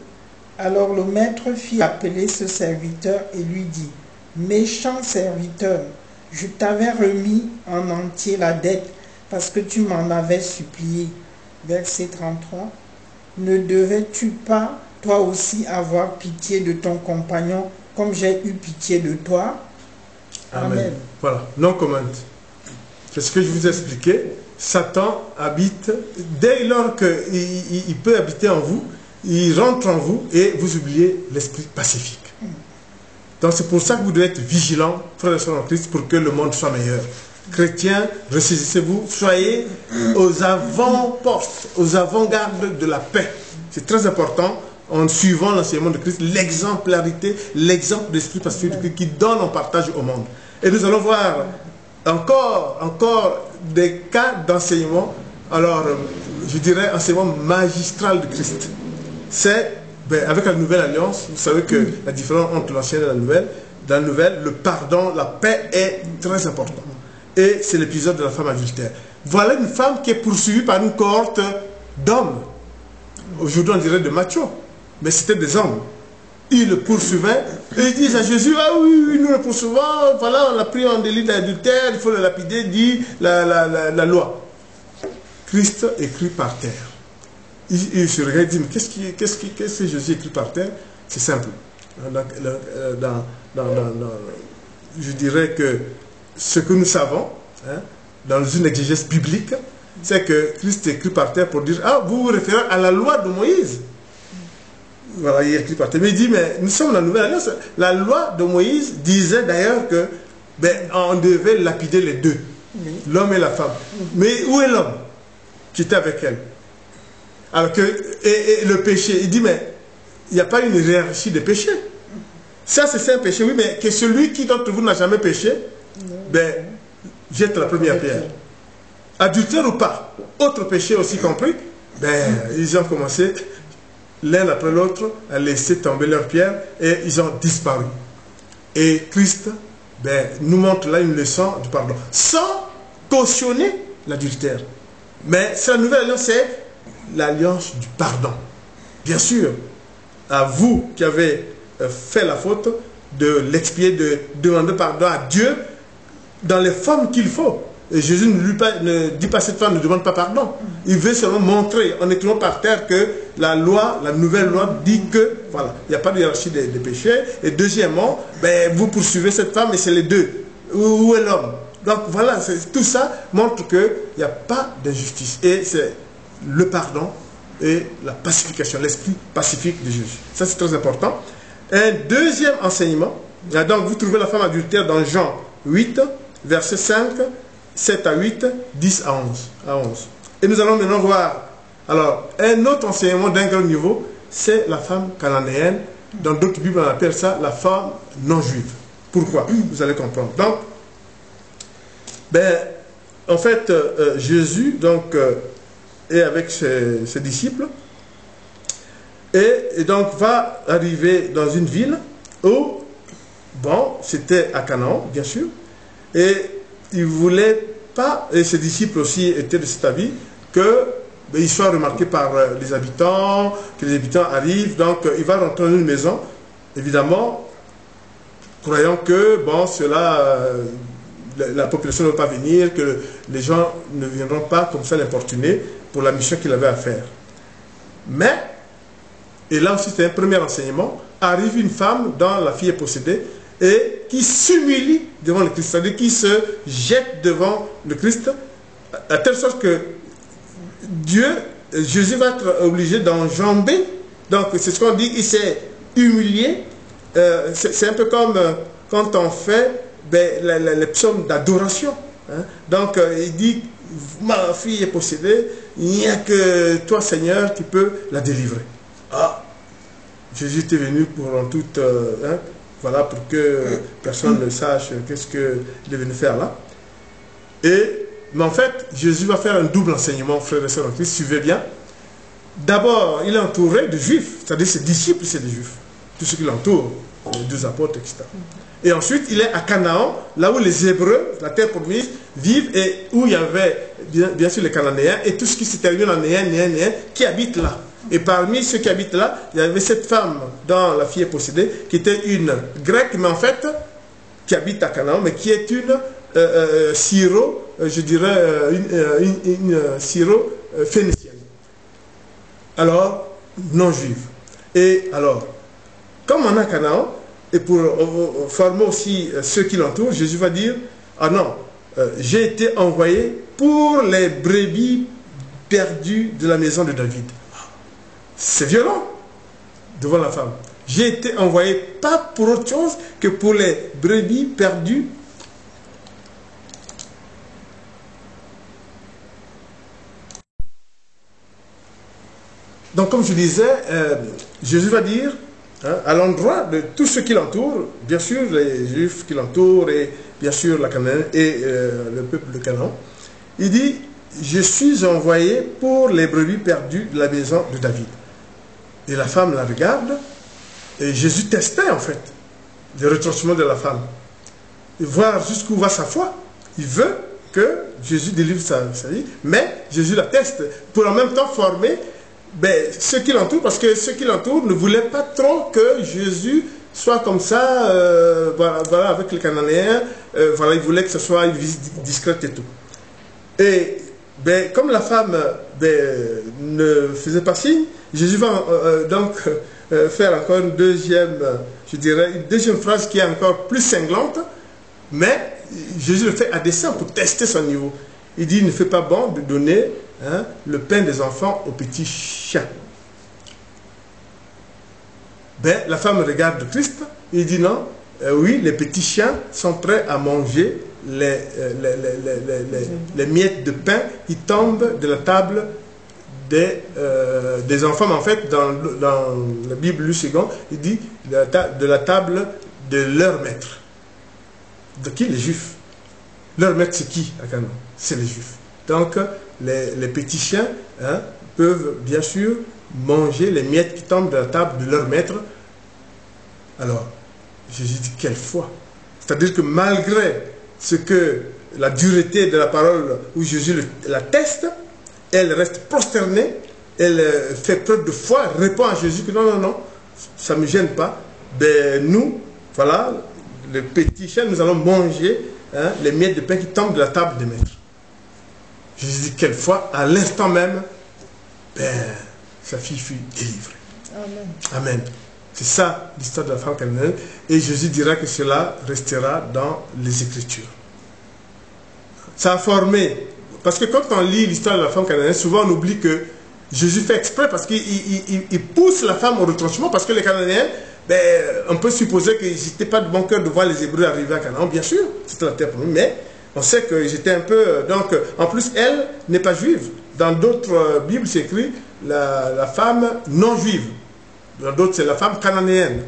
Alors le maître fit appeler ce serviteur et lui dit « Méchant serviteur, je t'avais remis en entier la dette parce que tu m'en avais supplié. » Verset 33. Ne devais-tu pas toi aussi avoir pitié de ton compagnon comme j'ai eu pitié de toi? Amen. Voilà, non comment. C'est ce que je vous ai expliqué. Satan habite, dès lors qu'il peut habiter en vous, il rentre en vous et vous oubliez l'esprit pacifique. Donc c'est pour ça que vous devez être vigilants, frères et sœurs en Christ, pour que le monde soit meilleur. Chrétiens, ressaisissez-vous, soyez aux avant-postes, aux avant-gardes de la paix. C'est très important, en suivant l'enseignement de Christ, l'exemplarité, l'exemple d'esprit pacifique de Christ qui donne en partage au monde. Et nous allons voir encore des cas d'enseignement, alors je dirais enseignement magistral de Christ. C'est, avec la nouvelle alliance, vous savez que la différence entre l'ancienne et la nouvelle, le pardon, la paix est très important. Et c'est l'épisode de la femme adultère. Voilà une femme qui est poursuivie par une cohorte d'hommes. Aujourd'hui on dirait de machos, mais c'était des hommes. Ils le poursuivaient et ils disent à Jésus, ah oui, nous le poursuivons, voilà, on l'a pris en délit d'adultère, il faut le lapider, dit la loi. Christ écrit par terre. Il se regarde et dit, mais qu'est-ce que Jésus écrit par terre? C'est simple. Je dirais que ce que nous savons, dans une exégèse biblique, c'est que Christ écrit par terre pour dire, ah, vous vous référez à la loi de Moïse. Voilà, il est écrit par terre. Mais il dit, mais nous sommes dans la nouvelle alliance. La loi de Moïse disait d'ailleurs que on devait lapider les deux, l'homme et la femme. Mais où est l'homme qui était avec elle? Alors que, et le péché, il dit, mais il n'y a pas une hiérarchie de péché. Ça, c'est un péché, oui, mais que celui qui d'entre vous n'a jamais péché, jette la première pierre. Adultère ou pas, autre péché aussi compris, ils ont commencé, l'un après l'autre, à laisser tomber leurs pierres et ils ont disparu. Et Christ nous montre là une leçon du pardon, sans cautionner l'adultère. Mais c'est la nouvelle alliance, c'est l'alliance du pardon. Bien sûr, à vous qui avez fait la faute, de l'expier, de demander pardon à Dieu dans les formes qu'il faut. Et Jésus ne dit pas cette femme ne demande pas pardon. Il veut seulement montrer en écrivant par terre que la loi, la nouvelle loi dit que voilà, il n'y a pas de hiérarchie des péchés. Et deuxièmement, vous poursuivez cette femme et c'est les deux. Où est l'homme? Donc voilà, tout ça montre qu'il n'y a pas d'injustice. Et c'est le pardon et la pacification, l'esprit pacifique de Jésus. Ça c'est très important. Un deuxième enseignement, donc vous trouvez la femme adultère dans Jean 8, verset 5, 7 à 8, 10 à 11. Et nous allons maintenant voir, alors, un autre enseignement d'un grand niveau, c'est la femme cananéenne. Dans d'autres Bibles, on appelle ça la femme non juive. Pourquoi? Vous allez comprendre. Donc, en fait, Jésus donc, est avec ses disciples et donc va arriver dans une ville où, c'était à Canaan, bien sûr, et il ne voulait pas, et ses disciples aussi étaient de cet avis, qu'il soit remarqué par les habitants, que les habitants arrivent, donc il va rentrer dans une maison, évidemment, croyant que, la population ne va pas venir, que les gens ne viendront pas comme ça l'importuner pour la mission qu'il avait à faire. Mais, et là aussi c'est un premier enseignement, arrive une femme dont la fille est possédée, et qui s'humilie devant le Christ, c'est-à-dire qui se jette devant le Christ, à telle sorte que Jésus va être obligé d'enjamber. Donc c'est ce qu'on dit, il s'est humilié. C'est un peu comme quand on fait les psaumes d'adoration. Donc il dit, ma fille est possédée, il n'y a que toi Seigneur qui peux la délivrer. Jésus était venu pour en toute... voilà, pour que personne ne sache qu'est-ce qu'il est venu faire là. Mais en fait, Jésus va faire un double enseignement, frères et sœurs en Christ, suivez bien. D'abord, il est entouré de juifs, c'est-à-dire ses disciples, c'est des juifs. tout ce qui l'entoure, les 12 apôtres, etc. Et ensuite, il est à Canaan, là où les Hébreux, la terre promise, vivent et où il y avait bien sûr les Cananéens et tout ce qui se termine en néen, qui habitent là. Et parmi ceux qui habitent là, il y avait cette femme dont la fille est possédée, qui était une grecque, mais en fait, qui habite à Canaan, mais qui est une syro, je dirais, une syro phénicienne. Alors, non juive. Et alors, comme on a Canaan, et pour former aussi ceux qui l'entourent, Jésus va dire, ah non, j'ai été envoyé pour les brebis perdues de la maison de David. C'est violent devant la femme. J'ai été envoyé pas pour autre chose que pour les brebis perdues. Donc comme je disais, Jésus va dire, hein, à l'endroit de tous ceux qui l'entourent, bien sûr les Juifs qui l'entourent et bien sûr la Canaan et le peuple de Canaan, il dit, je suis envoyé pour les brebis perdues de la maison de David. Et la femme la regarde, et Jésus testait en fait les retranchements de la femme. Et voir jusqu'où va sa foi. Il veut que Jésus délivre sa vie, mais Jésus la teste pour en même temps former ceux qui l'entourent, parce que ceux qui l'entourent ne voulaient pas trop que Jésus soit comme ça, voilà, avec les Cananéens, voilà, ils voulaient que ce soit une visite discrète et tout. Et comme la femme ne faisait pas signe, Jésus va donc faire encore une deuxième, je dirais, une deuxième phrase qui est encore plus cinglante, mais Jésus le fait à dessein pour tester son niveau. Il dit, il ne fait pas bon de donner le pain des enfants aux petits chiens. La femme regarde Christ, il dit non, oui, les petits chiens sont prêts à manger les miettes de pain qui tombent de la table des enfants. Mais en fait, dans la Bible, le second, il dit de la table de leur maître. De qui? Les Juifs. Leur maître, c'est qui à Canaan? C'est les Juifs. Donc, les petits chiens peuvent bien sûr manger les miettes qui tombent de la table de leur maître. Alors, Jésus dit, quelle foi! C'est-à-dire que malgré ce que la dureté de la parole où Jésus la teste, elle reste prosternée, elle fait preuve de foi, répond à Jésus que non, non, non, ça ne me gêne pas. Nous, voilà, les petits chiens, nous allons manger les miettes de pain qui tombent de la table des maîtres. Jésus dit, quelle foi, à l'instant même, sa fille fut délivrée. Amen. Amen. C'est ça l'histoire de la femme cananéenne. Et Jésus dira que cela restera dans les Écritures. Ça a formé. Parce que quand on lit l'histoire de la femme cananéenne, souvent on oublie que Jésus fait exprès parce qu'il pousse la femme au retranchement. Parce que les Cananéens, on peut supposer qu'ils n'étaient pas de bon cœur de voir les Hébreux arriver à Canaan. Bien sûr, c'était la terre promise. Mais on sait qu'ils étaient un peu... Donc, en plus, elle n'est pas juive. Dans d'autres Bibles, c'est écrit la femme non juive. Dans d'autres, c'est la femme cananéenne.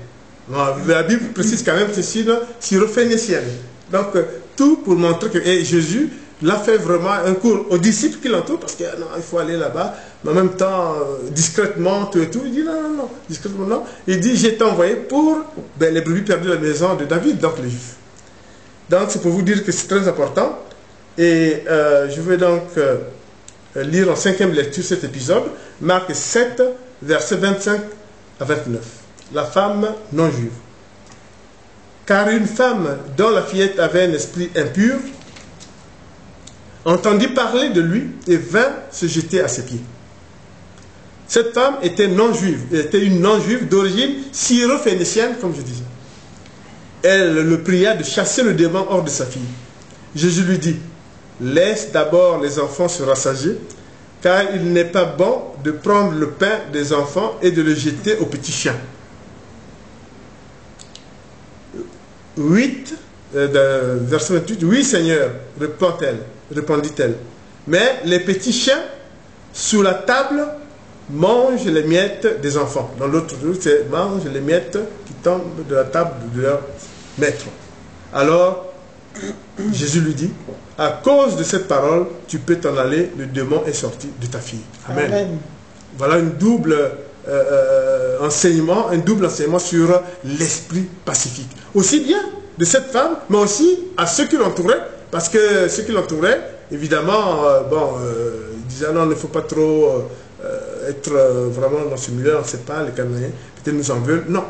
La Bible précise quand même que c'est une syrophénicienne. Donc, tout pour montrer que Jésus l'a fait vraiment un cours aux disciples qui l'entourent, parce qu'il faut aller là-bas, mais en même temps, discrètement, tout et tout. Il dit non, non, non, discrètement, non. Il dit, j'ai été envoyé pour les brebis perdues de la maison de David, donc les Juifs. Donc, c'est pour vous dire que c'est très important. Et je vais donc lire en 5e lecture cet épisode, Marc 7, versets 25 à 29. La femme non juive. Car une femme dont la fillette avait un esprit impur entendit parler de lui et vint se jeter à ses pieds. Cette femme était non-juive, elle était une non-juive d'origine syro-phénicienne, comme je disais. Elle le pria de chasser le démon hors de sa fille. Jésus lui dit, laisse d'abord les enfants se rassasier, car il n'est pas bon de prendre le pain des enfants et de le jeter aux petits chiens. 8, verset 28, oui Seigneur, répondit-elle. Mais les petits chiens, sous la table, mangent les miettes des enfants. Dans l'autre truc, c'est mangent les miettes qui tombent de la table de leur maître. Alors, Jésus lui dit, à cause de cette parole, tu peux t'en aller, le démon est sorti de ta fille. Amen. Amen. Voilà une double enseignement, un double enseignement sur l'esprit pacifique. Aussi bien de cette femme, mais aussi à ceux qui l'entouraient, parce que ceux qui l'entouraient, évidemment, ils disaient non, il ne faut pas trop être vraiment dans ce milieu, on ne sait pas, les Cananéens, peut-être nous en veulent. Non,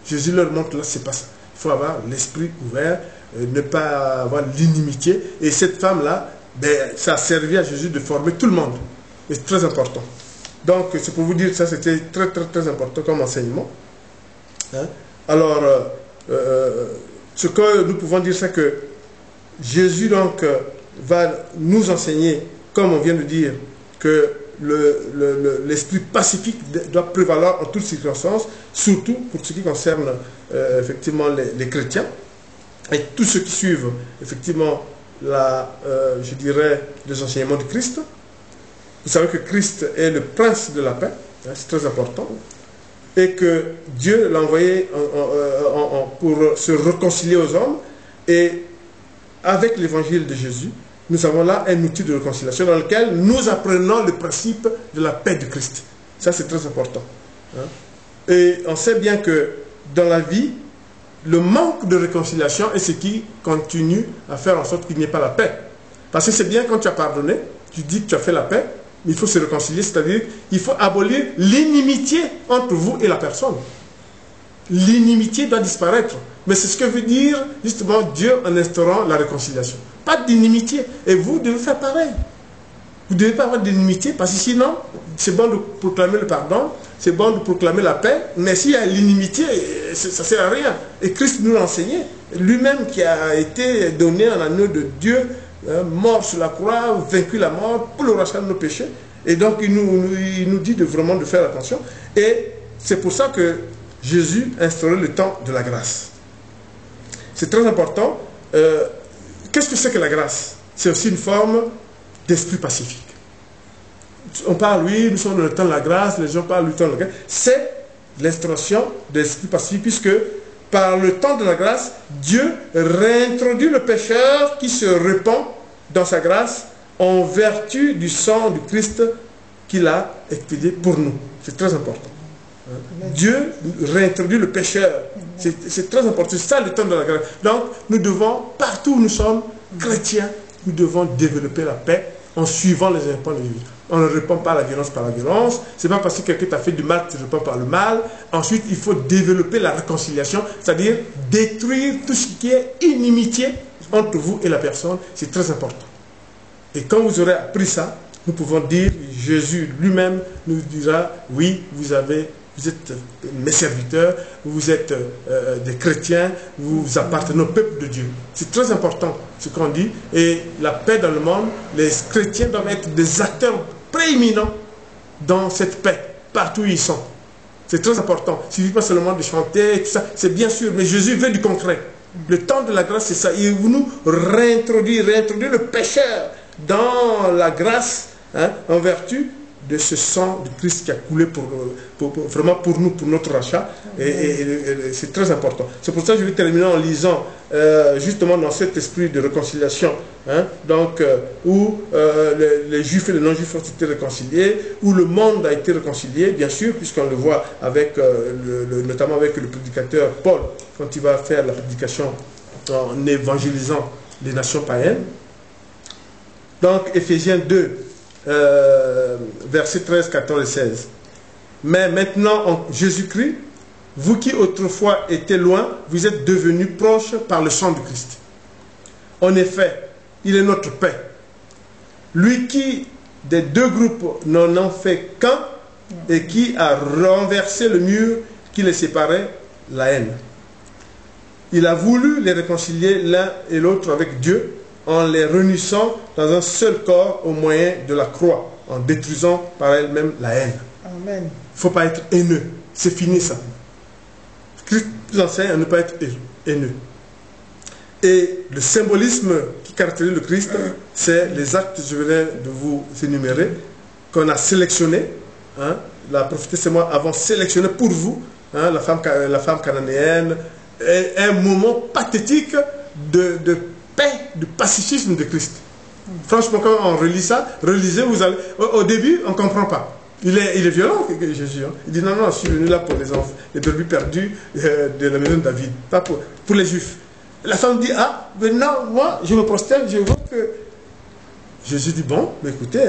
Jésus leur montre là, c'est pas ça. Il faut avoir l'esprit ouvert, ne pas avoir l'inimitié. Et cette femme-là, ben, ça a servi à Jésus de former tout le monde. Et c'est très important. Donc, c'est pour vous dire que ça, c'était très, très, très important comme enseignement. Hein? Alors, ce que nous pouvons dire, c'est que Jésus, donc, va nous enseigner, comme on vient de dire, que l'esprit pacifique doit prévaloir en toutes circonstances, surtout pour ce qui concerne effectivement les chrétiens et tous ceux qui suivent effectivement je dirais, les enseignements de Christ. Vous savez que Christ est le prince de la paix, hein, c'est très important, et que Dieu l'a envoyé pour se réconcilier aux hommes, et avec l'évangile de Jésus, nous avons là un outil de réconciliation dans lequel nous apprenons le principe de la paix de Christ. Ça, c'est très important. Hein. Et on sait bien que dans la vie, le manque de réconciliation est ce qui continue à faire en sorte qu'il n'y ait pas la paix. Parce que c'est bien quand tu as pardonné, tu dis que tu as fait la paix, mais il faut se réconcilier, c'est-à-dire qu'il faut abolir l'inimitié entre vous et la personne. L'inimitié doit disparaître. Mais c'est ce que veut dire justement Dieu en instaurant la réconciliation. Pas d'inimitié. Et vous devez faire pareil. Vous ne devez pas avoir d'inimitié parce que sinon, c'est bon de proclamer le pardon, c'est bon de proclamer la paix, mais s'il y a l'inimitié, ça ne sert à rien. Et Christ nous l'a enseigné. Lui-même qui a été donné en agneau de Dieu, mort sur la croix, vaincu la mort pour le rachat de nos péchés. Et donc il nous dit vraiment de faire attention. Et c'est pour ça que Jésus a instauré le temps de la grâce. C'est très important. Qu'est-ce que c'est que la grâce? C'est aussi une forme d'esprit pacifique. On parle, oui, nous sommes dans le temps de la grâce, les gens parlent du temps de la grâce. C'est l'instauration de l'esprit pacifique, puisque par le temps de la grâce, Dieu réintroduit le pécheur qui se répand dans sa grâce en vertu du sang du Christ qu'il a expédié pour nous. C'est très important. Dieu réintroduit le pécheur. C'est très important. C'est ça le temps de la grâce. Donc, nous devons, partout où nous sommes chrétiens, nous devons développer la paix en suivant les impôts de Dieu. On ne répond pas à la violence par la violence. Ce n'est pas parce que quelqu'un t'a fait du mal que tu réponds par le mal. Ensuite, il faut développer la réconciliation, c'est-à-dire détruire tout ce qui est inimitié entre vous et la personne. C'est très important. Et quand vous aurez appris ça, nous pouvons dire, Jésus lui-même nous dira, oui, vous êtes mes serviteurs, vous êtes des chrétiens, vous appartenez au peuple de Dieu. C'est très important ce qu'on dit. Et la paix dans le monde, les chrétiens doivent être des acteurs prééminents dans cette paix, partout où ils sont. C'est très important. Il ne suffit pas seulement de chanter, tout ça, c'est bien sûr, mais Jésus veut du concret. Le temps de la grâce, c'est ça. Il veut nous réintroduire le pécheur dans la grâce, hein, en vertu de ce sang de Christ qui a coulé vraiment pour nous, pour notre rachat. Et c'est très important. C'est pour ça que je vais terminer en lisant justement dans cet esprit de réconciliation, hein, donc, où les juifs et les non-juifs ont été réconciliés, où le monde a été réconcilié, bien sûr, puisqu'on le voit avec, notamment avec le prédicateur Paul, quand il va faire la prédication en évangélisant les nations païennes. Donc, Éphésiens 2, versets 13, 14 et 16. Mais maintenant, en Jésus-Christ, vous qui autrefois étiez loin, vous êtes devenus proches par le sang de Christ. En effet, il est notre paix. Lui qui, des deux groupes, n'en a fait qu'un, et qui a renversé le mur qui les séparait, la haine. Il a voulu les réconcilier l'un et l'autre avec Dieu, en les réunissant dans un seul corps au moyen de la croix, en détruisant par elle-même la haine. Amen. Il ne faut pas être haineux. C'est fini ça. Christ nous enseigne à ne pas être haineux. Et le symbolisme qui caractérise le Christ, c'est les actes que je venais de vous énumérer, qu'on a sélectionnés. Hein, la prophétesse et moi avons sélectionné pour vous, hein, la femme cananéenne, un moment pathétique de paix, de pacifisme de Christ. Franchement, quand on relit ça, relisez, vous allez... Au début, on ne comprend pas. Il est violent, Jésus. Hein. Il dit non, non, je suis venu là pour les enfants, les brebis perdus de la maison de David, pas pour les Juifs. La femme dit, ah, mais non, moi, je me prosterne, je vois que... Jésus dit, bon, mais écoutez,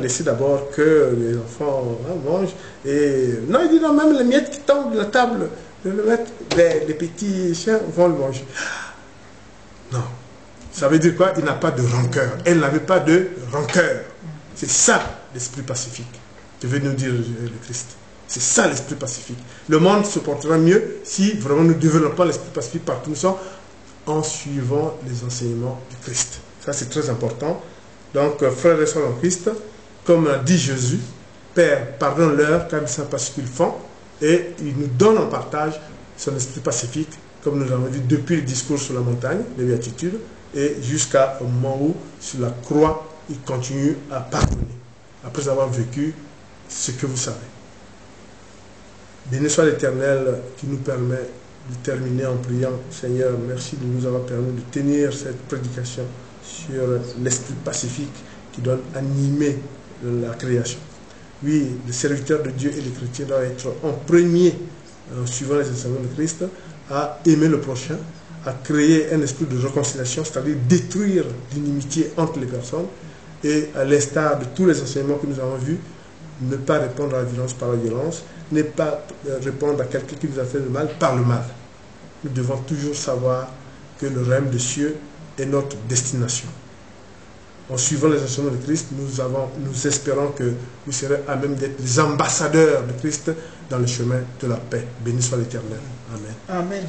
laissez d'abord que les enfants mangent. Et non, il dit, non, même les miettes qui tombent de la table, les petits chiens vont le manger. Non. Ça veut dire quoi? Il n'a pas de rancœur. Elle n'avait pas de rancœur. C'est ça, l'esprit pacifique, que veut nous dire le Christ. C'est ça, l'esprit pacifique. Le monde se portera mieux si vraiment nous développons l'esprit pacifique partout où nous sommes, en suivant les enseignements du Christ. Ça, c'est très important. Donc, frères et sœurs en Christ, comme a dit Jésus, Père, pardonne-leur car ils ne savent pas ce qu'ils font, et il nous donne en partage son esprit pacifique, comme nous l'avons vu depuis le discours sur la montagne, les béatitudes, et jusqu'au moment où, sur la croix, il continue à pardonner, après avoir vécu ce que vous savez. Béni soit l'Éternel qui nous permet de terminer en priant. Seigneur, merci de nous avoir permis de tenir cette prédication sur l'esprit pacifique qui doit animer la création. Oui, le serviteur de Dieu et les chrétiens doivent être en premier, suivant les enseignements de Christ, à aimer le prochain, à créer un esprit de réconciliation, c'est-à-dire détruire l'inimitié entre les personnes, et à l'instar de tous les enseignements que nous avons vus, ne pas répondre à la violence par la violence, ne pas répondre à quelqu'un qui nous a fait le mal par le mal. Nous devons toujours savoir que le règne des cieux est notre destination. En suivant les enseignements de Christ, nous espérons que vous serez à même d'être les ambassadeurs de Christ dans le chemin de la paix. Béni soit l'Éternel. Amen. Amen.